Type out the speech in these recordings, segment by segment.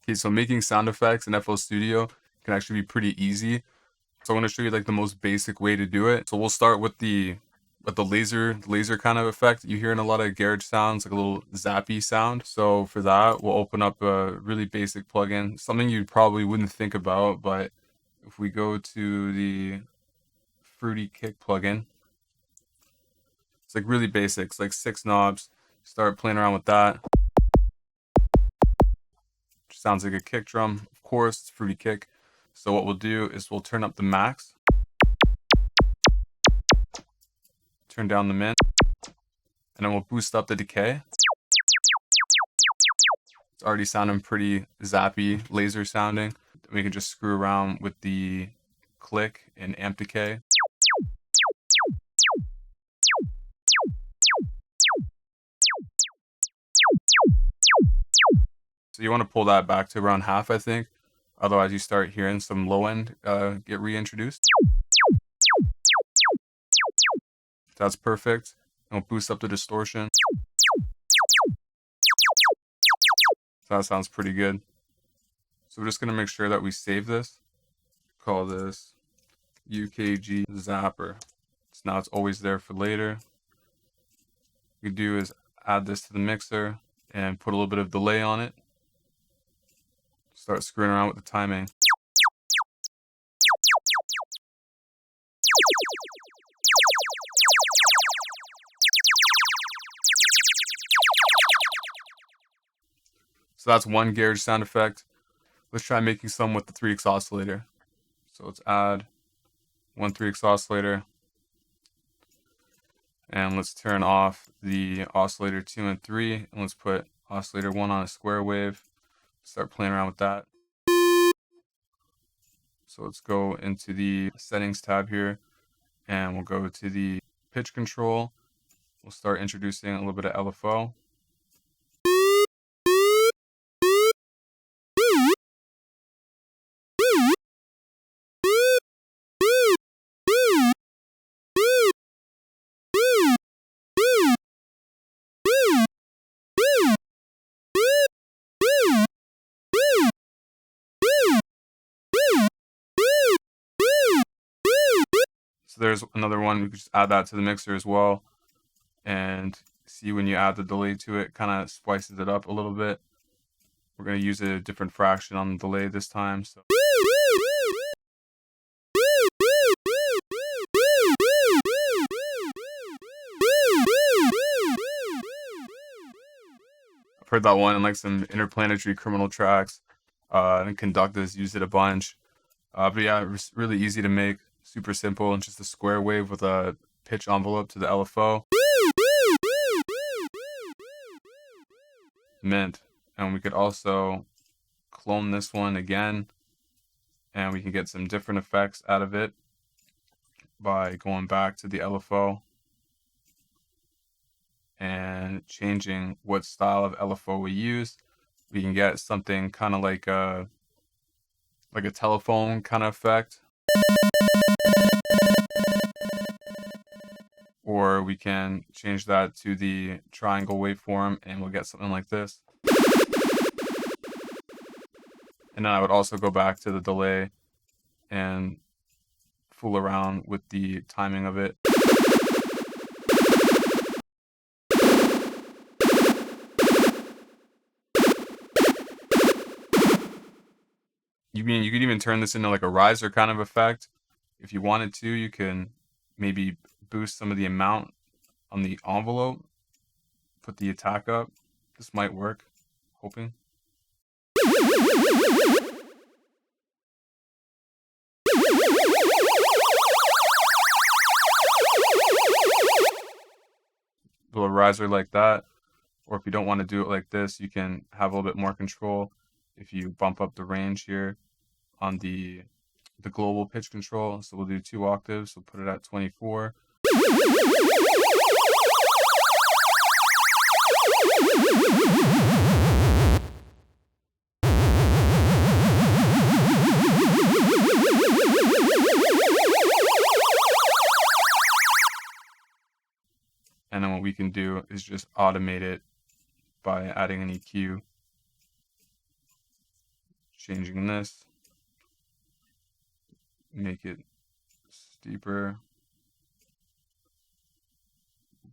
Okay, so making sound effects in FL Studio can actually be pretty easy. So I'm going to show you like the most basic way to do it. So we'll start with the laser kind of effect. You hear in a lot of garage sounds, like a little zappy sound. So for that, we'll open up a really basic plugin, something you probably wouldn't think about, but if we go to the Fruity Kick plugin, it's like really basic. It's like 6 knobs. Start playing around with that. Sounds like a kick drum. Of course, it's Fruity Kick. So what we'll do is we'll turn up the max, turn down the min, and then we'll boost up the decay. It's already sounding pretty zappy, laser sounding. We can just screw around with the click and amp decay. So you want to pull that back to around half, I think. Otherwise, you start hearing some low end get reintroduced. That's perfect. And we'll boost up the distortion. So that sounds pretty good. So we're just going to make sure that we save this. Call this UKG Zapper. So now it's always there for later. What we do is add this to the mixer and put a little bit of delay on it. Start screwing around with the timing. So that's one garage sound effect. Let's try making some with the 3x oscillator. So let's add one 3x oscillator. And let's turn off the oscillator 2 and 3. And let's put oscillator 1 on a square wave. Start playing around with that. So let's go into the settings tab here. And we'll go to the pitch control. We'll start introducing a little bit of LFO. So there's another one. We could just add that to the mixer as well. And see when you add the delay to it, kind of spices it up a little bit. We're going to use a different fraction on the delay this time. So I've heard that one in like some Interplanetary Criminal tracks. And Conductors used it a bunch. But yeah, it's really easy to make. Super simple, and just a square wave with a pitch envelope to the LFO. Mint. And we could also clone this one again, and we can get some different effects out of it by going back to the LFO and changing what style of LFO we use. We can get something kind of like a telephone kind of effect. Or we can change that to the triangle waveform and we'll get something like this. And then I would also go back to the delay and fool around with the timing of it. You could even turn this into like a riser kind of effect. If you wanted to, you can maybe boost some of the amount on the envelope, put the attack up. This might work, hoping. A little riser like that. Or if you don't want to do it like this, you can have a little bit more control if you bump up the range here on the global pitch control. So we'll do 2 octaves. We'll put it at 24. And then what we can do is just automate it by adding an EQ. changing this, make it steeper,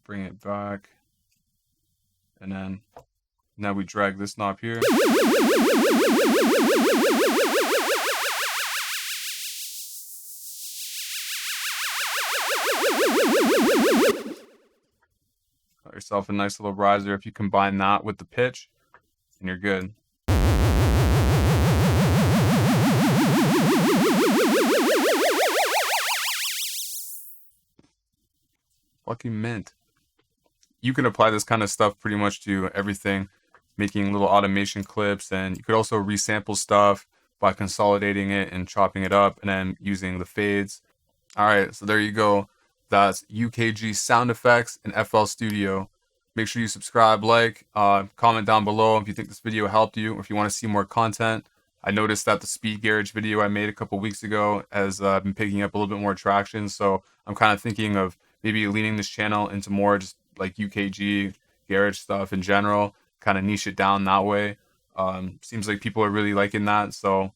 bring it back, and then now we drag this knob here. Got yourself a nice little riser. If you combine that with the pitch, and you're good. Fucking mint. You can apply this kind of stuff pretty much to everything, making little automation clips, and you could also resample stuff by consolidating it and chopping it up and then using the fades. All right, so there you go. That's UKG sound effects in FL Studio. Make sure you subscribe, like, comment down below if you think this video helped you or if you want to see more content. I noticed that the speed garage video I made a couple weeks ago has been picking up a little bit more traction, so I'm kind of thinking of maybe leaning this channel into more just like UKG garage stuff in general, kind of niche it down that way. Seems like people are really liking that, so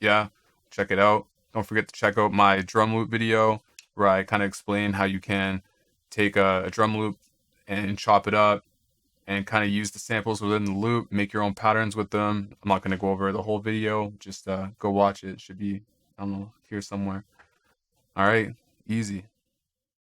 yeah, check it out. Don't forget to check out my drum loop video where I kind of explain how you can take a drum loop and chop it up and kind of use the samples within the loop, make your own patterns with them. I'm not going to go over the whole video, just go watch it. It should be, I don't know, here somewhere. All right, easy.